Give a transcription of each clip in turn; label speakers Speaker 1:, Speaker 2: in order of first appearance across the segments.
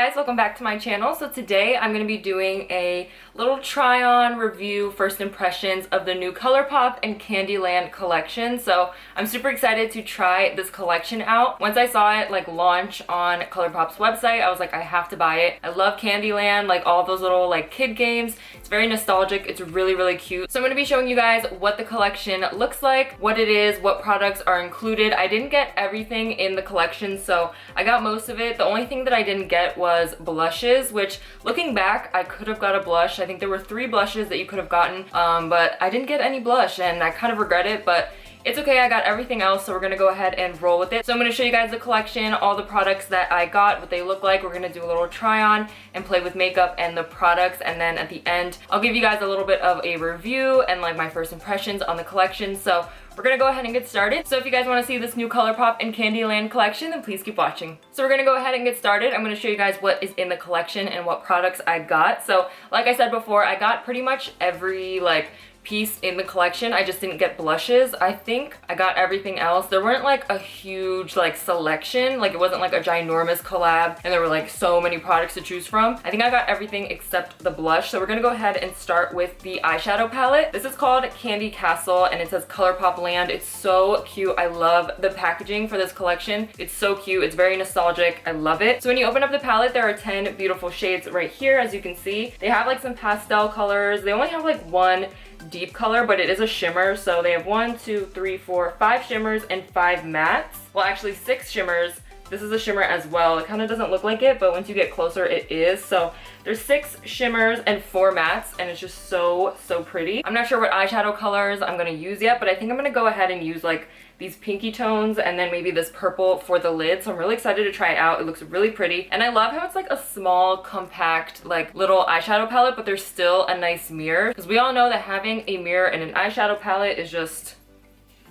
Speaker 1: guys, welcome back to my channel. So today I'm going to be doing a little try-on review, first impressions of the new Colourpop and Candyland collection. So I'm super excited to try this collection out. Once I saw it like launch on Colourpop's website, I was like, I have to buy it. I love Candyland, like all those little like kid games. It's very nostalgic. It's really cute. So I'm going to be showing you guys what the collection looks like, what it is, what products are included. I didn't get everything in the collection, so I got most of it. The only thing that I didn't get was blushes, which looking back, I could have got a blush. I think there were 3 blushes that you could have gotten, but I didn't get any blush and I kind of regret it, but it's okay, I got everything else, so we're gonna go ahead and roll with it. So I'm gonna show you guys the collection, all the products that I got, what they look like. We're gonna do a little try on and play with makeup and the products, and then at the end, I'll give you guys a little bit of a review and like my first impressions on the collection. So we're gonna go ahead and get started. So if you guys wanna see this new Colourpop and Candyland collection, then please keep watching. So we're gonna go ahead and get started. I'm gonna show you guys what is in the collection and what products I got. So like I said before, I got pretty much every like piece in the collection. I just didn't get blushes. I think I got everything else. There weren't like a huge like selection, like it wasn't like a ginormous collab and there were like so many products to choose from. I think I got everything except the blush. So we're gonna go ahead and start with the eyeshadow palette. This is called Candy Castle and it says Colourpop Land. It's so cute. I love the packaging for this collection. It's so cute. It's very nostalgic. I love it. So when you open up the palette, there are 10 beautiful shades right here, as you can see. They have like some pastel colors. They only have like one deep color, but it is a shimmer. So they have 1, 2, 3, 4, 5 shimmers and 5 mattes. Well, actually 6 shimmers. This is a shimmer as well. It kind of doesn't look like it, but once you get closer, it is. So there's 6 shimmers and 4 mattes, and it's just so pretty. I'm not sure what eyeshadow colors I'm gonna use yet, but I think I'm gonna go ahead and use like these pinky tones and then maybe this purple for the lid. So I'm really excited to try it out. It looks really pretty. And I love how it's like a small, compact, like little eyeshadow palette, but there's still a nice mirror. Because we all know that having a mirror and an eyeshadow palette is just,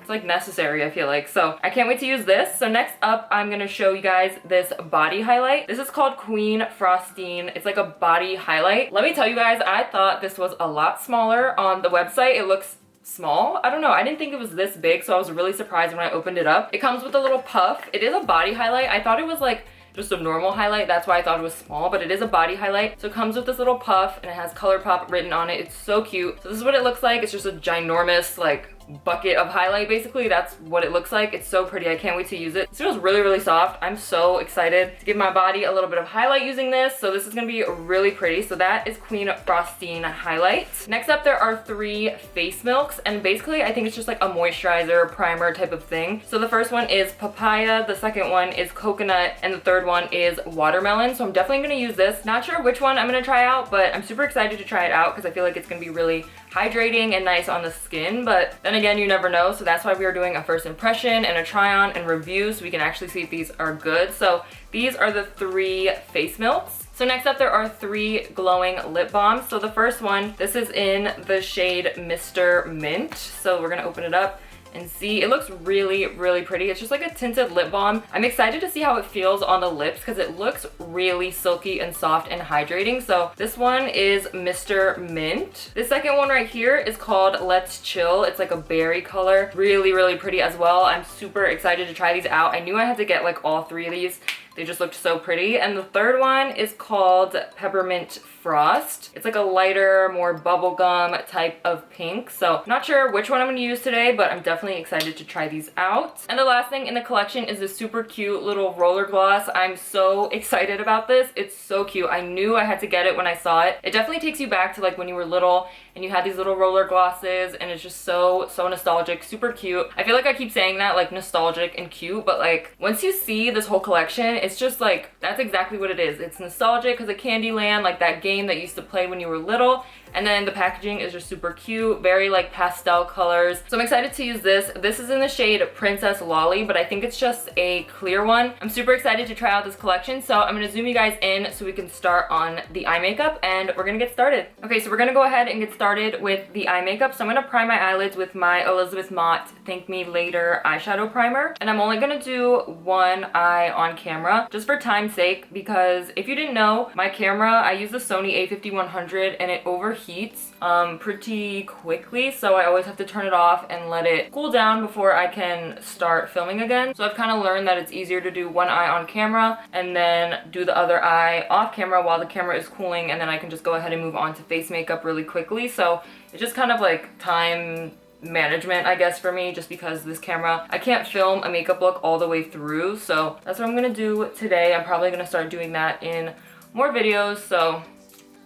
Speaker 1: it's like necessary, I feel like. So I can't wait to use this. So next up, I'm gonna show you guys this body highlight. This is called Queen Frostine. It's like a body highlight. Let me tell you guys, I thought this was a lot smaller on the website. It looks small. I don't know. I didn't think it was this big, so I was really surprised when I opened it up. It comes with a little puff. It is a body highlight. I thought it was like just a normal highlight. That's why I thought it was small, but it is a body highlight. So it comes with this little puff and it has Colourpop written on it. It's so cute. So this is what it looks like. It's just a ginormous like bucket of highlight, basically. That's what it looks like. It's so pretty. I can't wait to use it. This feels really soft. I'm so excited to give my body a little bit of highlight using this. So this is gonna be really pretty. So that is Queen Frostine highlight. Next up, there are 3 face milks, and basically I think it's just like a moisturizer primer type of thing. So the first one is papaya, the second one is coconut, and the third one is watermelon. So I'm definitely gonna use this. Not sure which one I'm gonna try out, but I'm super excited to try it out because I feel like it's gonna be really hydrating and nice on the skin. But then again, you never know. So that's why we are doing a first impression and a try on and review, so we can actually see if these are good. So these are the 3 face milks. So next up, there are 3 glowing lip balms. So the first one, this is in the shade Mr. Mint. So we're gonna open it up and see. It looks really pretty. It's just like a tinted lip balm. I'm excited to see how it feels on the lips because it looks really silky and soft and hydrating. So this one is Mr. Mint. The second one right here is called Let's Chill. It's like a berry color. Really pretty as well. I'm super excited to try these out. I knew I had to get like all 3 of these. They just looked so pretty. And the third one is called Peppermint Frost. It's like a lighter, more bubblegum type of pink. So not sure which one I'm gonna use today, but I'm definitely excited to try these out. And the last thing in the collection is this super cute little roller gloss. I'm so excited about this. It's so cute. I knew I had to get it when I saw it. It definitely takes you back to like when you were little and you had these little roller glosses, and it's just so nostalgic, super cute. I feel like I keep saying that, like nostalgic and cute, but like once you see this whole collection, it's just like, that's exactly what it is. It's nostalgic because of Candyland, like that game that you used to play when you were little. And then the packaging is just super cute, very like pastel colors. So I'm excited to use this. This is in the shade Princess Lolly, but I think it's just a clear one. I'm super excited to try out this collection. So I'm gonna zoom you guys in so we can start on the eye makeup, and we're gonna get started. Okay, so we're gonna go ahead and get started with the eye makeup. So I'm gonna prime my eyelids with my Elizabeth Mott Thank Me Later eyeshadow primer. And I'm only gonna do one eye on camera, just for time's sake, because if you didn't know, my camera, I use the Sony a5100 and it overheats overheats pretty quickly, so I always have to turn it off and let it cool down before I can start filming again. So I've kind of learned that it's easier to do one eye on camera and then do the other eye off camera while the camera is cooling, and then I can just go ahead and move on to face makeup really quickly. So it's just kind of like time management, I guess, for me, just because this camera, I can't film a makeup look all the way through. So that's what I'm gonna do today. I'm probably gonna start doing that in more videos, so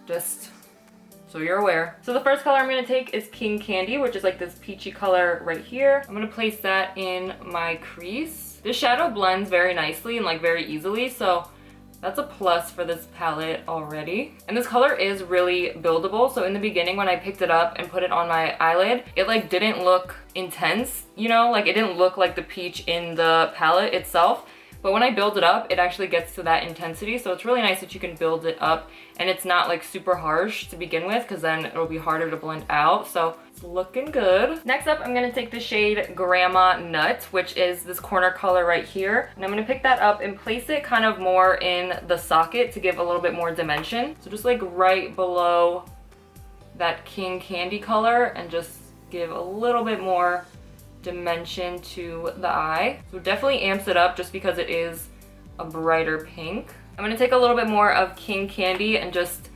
Speaker 1: just so you're aware. So the first color I'm gonna take is King Candy, which is like this peachy color right here. I'm gonna place that in my crease. This shadow blends very nicely and like very easily, so that's a plus for this palette already. And this color is really buildable, so in the beginning when I picked it up and put it on my eyelid, it like didn't look intense, you know, like it didn't look like the peach in the palette itself. But when I build it up, it actually gets to that intensity. So it's really nice that you can build it up and it's not like super harsh to begin with, because then it'll be harder to blend out. So it's looking good. Next up, I'm gonna take the shade Gramma Nutt, which is this corner color right here. And I'm gonna pick that up and place it kind of more in the socket to give a little bit more dimension. So just like right below that King Candy color, and just give a little bit more dimension to the eye. So it definitely amps it up just because it is a brighter pink. I'm gonna take a little bit more of King Candy and just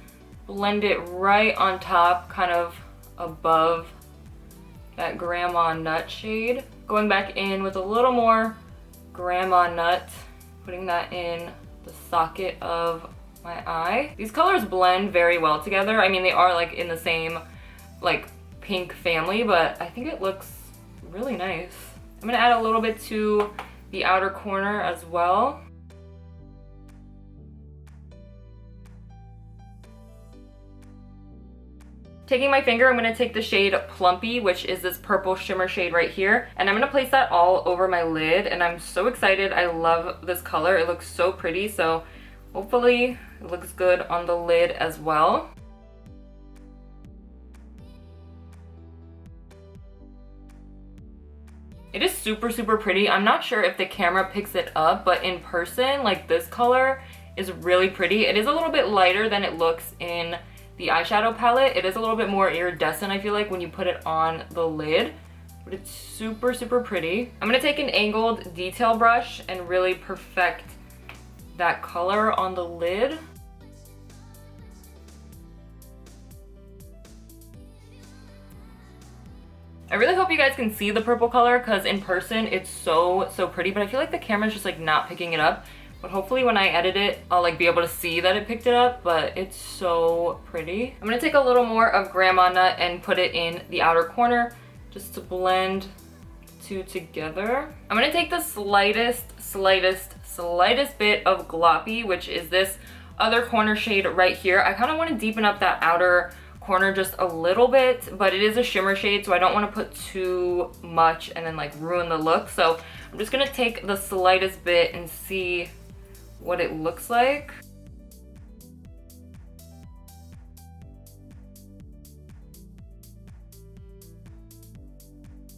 Speaker 1: blend it right on top, kind of above that Gramma Nutt shade. Going back in with a little more Gramma Nutt, putting that in the socket of my eye. These colors blend very well together. I mean, they are like in the same like pink family, but I think it looks really nice. I'm gonna add a little bit to the outer corner as well. Taking my finger, I'm gonna take the shade Plumpy, which is this purple shimmer shade right here, and I'm gonna place that all over my lid, and I'm so excited. I love this color. It looks so pretty, so hopefully it looks good on the lid as well. It is super, super pretty. I'm not sure if the camera picks it up, but in person, like this color is really pretty. It is a little bit lighter than it looks in the eyeshadow palette. It is a little bit more iridescent, I feel like, when you put it on the lid, but it's super, super pretty. I'm gonna take an angled detail brush and really perfect that color on the lid. I really hope you guys can see the purple color, because in person it's so, so pretty, but I feel like the camera's just like not picking it up. But hopefully when I edit it, I'll like be able to see that it picked it up, but it's so pretty. I'm gonna take a little more of Gramma Nutt and put it in the outer corner just to blend the two together. I'm gonna take the slightest bit of Gloppy, which is this other corner shade right here. I kind of want to deepen up that outer corner just a little bit, but it is a shimmer shade, so I don't want to put too much and then like ruin the look. So I'm just gonna take the slightest bit and see what it looks like.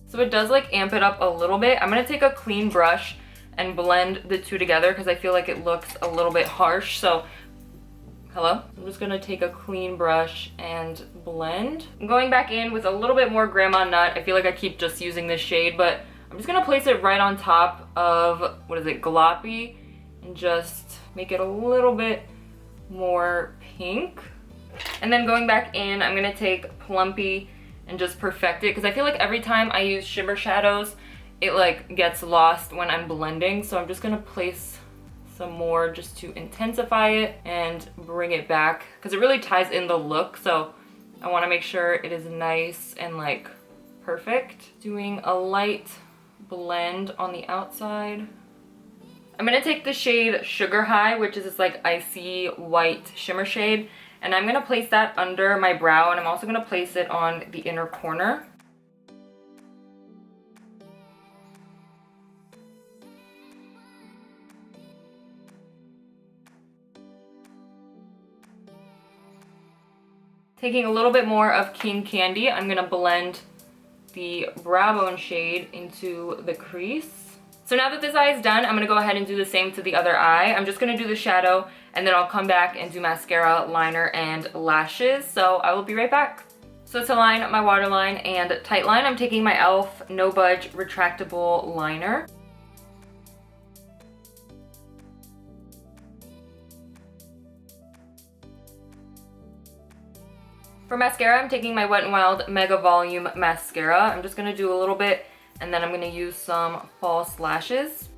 Speaker 1: So it does like amp it up a little bit. I'm gonna take a clean brush and blend the two together because I feel like it looks a little bit harsh. So hello? I'm just gonna take a clean brush and blend. I'm going back in with a little bit more Gramma Nutt. I feel like I keep just using this shade, but I'm just gonna place it right on top of, what is it, Gloppy, and just make it a little bit more pink. And then going back in, I'm gonna take Plumpy and just perfect it, because I feel like every time I use shimmer shadows, it like gets lost when I'm blending. So I'm just gonna place some more just to intensify it and bring it back, because it really ties in the look. So I want to make sure it is nice and like perfect. Doing a light blend on the outside. I'm gonna take the shade Sugar High, which is this like icy white shimmer shade, and I'm gonna place that under my brow, and I'm also gonna place it on the inner corner. Taking a little bit more of King Candy, I'm gonna blend the brow bone shade into the crease. So now that this eye is done, I'm gonna go ahead and do the same to the other eye. I'm just gonna do the shadow and then I'll come back and do mascara, liner, and lashes. So I will be right back. So to line my waterline and tight line, I'm taking my e.l.f. No Budge Retractable Liner. For mascara, I'm taking my Wet n Wild Mega Volume Mascara. I'm just going to do a little bit, and then I'm going to use some false lashes.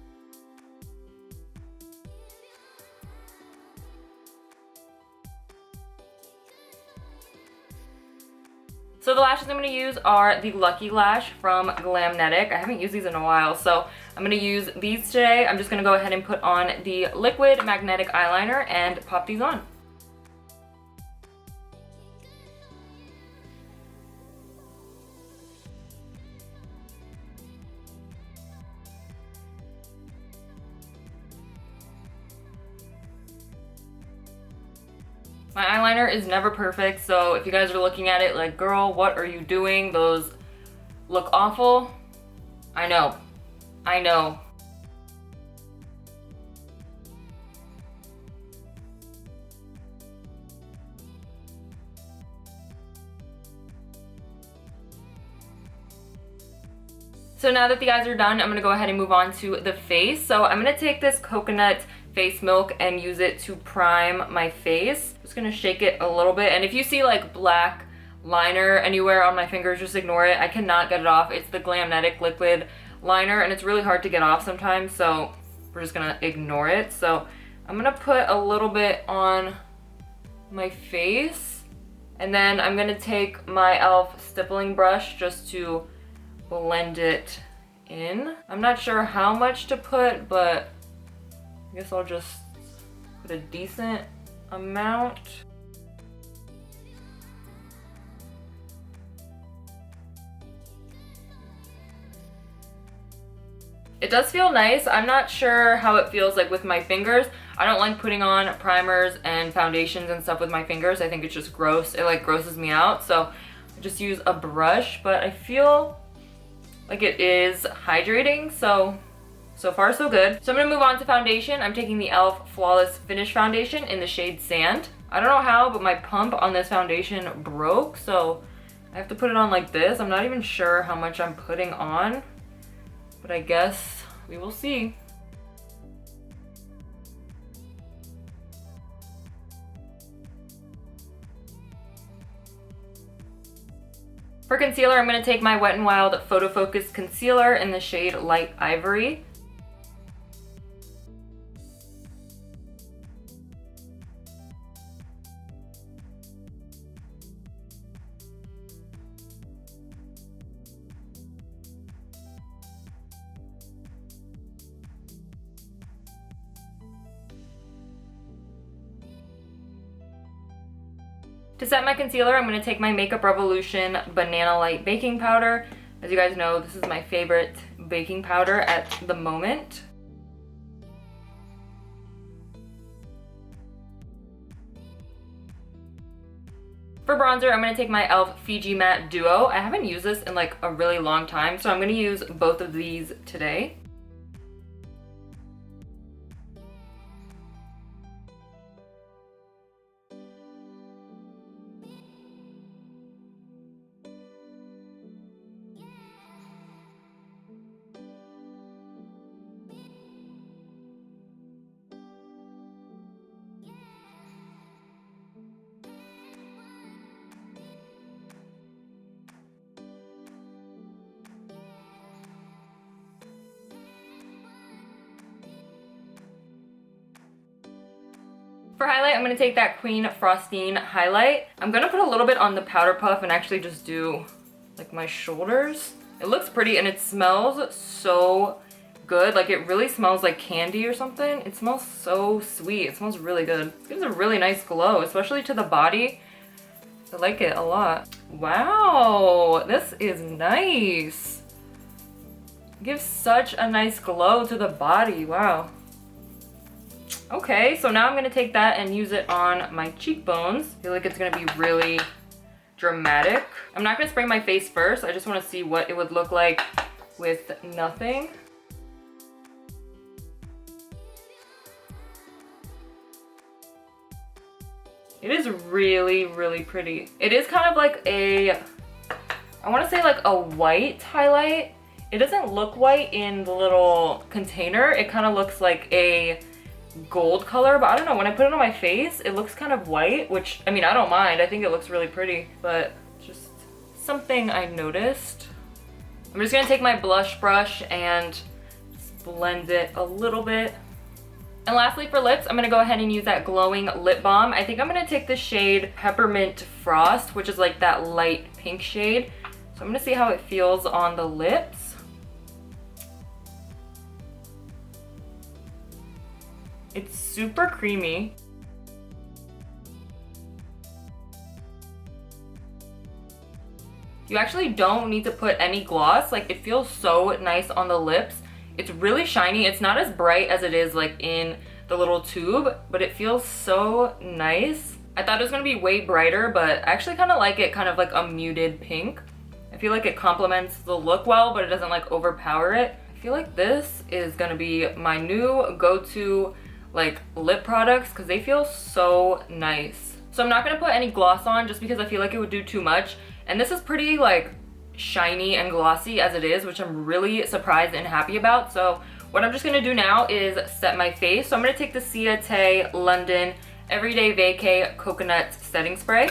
Speaker 1: So the lashes I'm going to use are the Lucky Lash from Glamnetic. I haven't used these in a while, so I'm going to use these today. I'm just going to go ahead and put on the liquid magnetic eyeliner and pop these on. My eyeliner is never perfect, so if you guys are looking at it like, girl, what are you doing? Those look awful. I know. I know. So now that the eyes are done, I'm going to go ahead and move on to the face. So I'm going to take this coconut face milk and use it to prime my face. Just gonna shake it a little bit, and if you see like black liner anywhere on my fingers, just ignore it. I cannot get it off. It's the Glamnetic liquid liner, and it's really hard to get off sometimes, so we're just gonna ignore it. So I'm gonna put a little bit on my face, and then I'm gonna take my e.l.f. stippling brush just to blend it in. I'm not sure how much to put, but I guess I'll just put a decent amount. It does feel nice. I'm not sure how it feels like with my fingers. I don't like putting on primers and foundations and stuff with my fingers. I think it's just gross. It like grosses me out. So I just use a brush, but I feel like it is hydrating. So far so good. So I'm gonna move on to foundation. I'm taking the e.l.f. Flawless Finish Foundation in the shade Sand. I don't know how, but my pump on this foundation broke, so I have to put it on like this. I'm not even sure how much I'm putting on, but I guess we will see. For concealer, I'm going to take my Wet n Wild PhotoFocus Concealer in the shade Light Ivory. To set my concealer, I'm going to take my Makeup Revolution Banana Light Baking Powder. As you guys know, this is my favorite baking powder at the moment. For bronzer, I'm going to take my e.l.f. Fiji Matte Duo. I haven't used this in like a really long time, so I'm going to use both of these today. For highlight, I'm going to take that Queen Frostine highlight. I'm going to put a little bit on the powder puff and actually just do like my shoulders. It looks pretty and it smells so good. Like it really smells like candy or something. It smells so sweet. It smells really good. It gives a really nice glow, especially to the body. I like it a lot. Wow, this is nice. It gives such a nice glow to the body. Wow. Okay, so now I'm going to take that and use it on my cheekbones. I feel like it's going to be really dramatic. I'm not going to spray my face first. I just want to see what it would look like with nothing. It is really, really pretty. It is kind of like a, I want to say like a white highlight. It doesn't look white in the little container. It kind of looks like a gold color, but I don't know, when I put it on my face, it looks kind of white, which, I mean, I don't mind. I think it looks really pretty, but just something I noticed. I'm just gonna take my blush brush and blend it a little bit. And lastly for lips, I'm gonna go ahead and use that glowing lip balm. I think I'm gonna take the shade Peppermint Frost, which is like that light pink shade. So I'm gonna see how it feels on the lips. It's super creamy. You actually don't need to put any gloss. Like, it feels so nice on the lips. It's really shiny. It's not as bright as it is like in the little tube, but it feels so nice. I thought it was gonna be way brighter, but I actually kind of like it kind of like a muted pink. I feel like it complements the look well, but it doesn't like overpower it. I feel like this is gonna be my new go-to like lip products because they feel so nice. So I'm not gonna put any gloss on just because I feel like it would do too much. And this is pretty like shiny and glossy as it is, which I'm really surprised and happy about. So what I'm just gonna do now is set my face. So I'm gonna take the Ciaté London Everyday Vacay Coconut Setting Spray.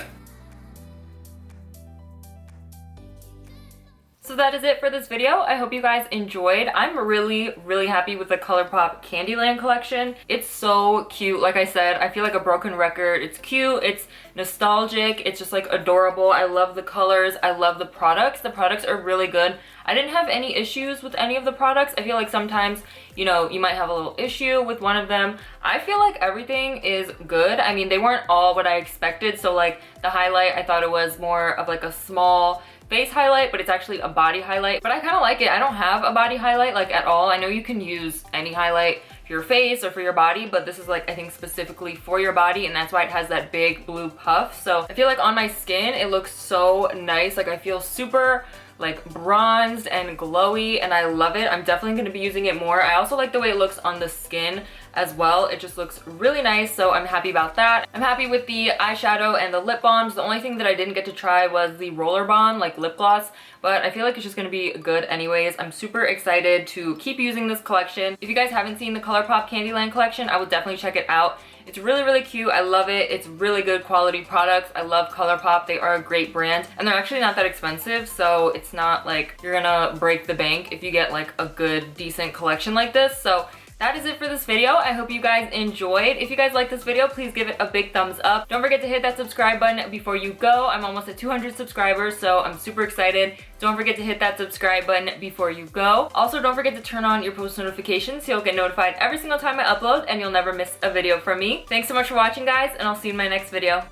Speaker 1: So that is it for this video. I hope you guys enjoyed. I'm really, really happy with the Colourpop Candyland collection. It's so cute. Like I said, I feel like a broken record. It's cute, it's nostalgic, it's just like adorable. I love the colors, I love the products. The products are really good. I didn't have any issues with any of the products. I feel like sometimes, you know, you might have a little issue with one of them. I feel like everything is good. I mean, they weren't all what I expected. So like the highlight, I thought it was more of like a small face highlight, but it's actually a body highlight. But I kind of like it. I don't have a body highlight like at all. I know you can use any highlight for your face or for your body, but this is like, I think specifically for your body, and that's why it has that big blue puff. So I feel like on my skin, it looks so nice. Like I feel super like bronzed and glowy, and I love it. I'm definitely going to be using it more. I also like the way it looks on the skin as well. It just looks really nice, so I'm happy about that. I'm happy with the eyeshadow and the lip balms. The only thing that I didn't get to try was the roller balm, like lip gloss, but I feel like it's just going to be good anyways. I'm super excited to keep using this collection. If you guys haven't seen the Colourpop Candyland collection, I would definitely check it out. It's really, really cute. I love it. It's really good quality products. I love Colourpop. They are a great brand, and they're actually not that expensive, so it's not like you're gonna break the bank if you get like a good, decent collection like this. So that is it for this video. I hope you guys enjoyed. If you guys like this video, please give it a big thumbs up. Don't forget to hit that subscribe button before you go. I'm almost at 200 subscribers, so I'm super excited. Don't forget to hit that subscribe button before you go. Also, don't forget to turn on your post notifications so you'll get notified every single time I upload and you'll never miss a video from me. Thanks so much for watching, guys, and I'll see you in my next video.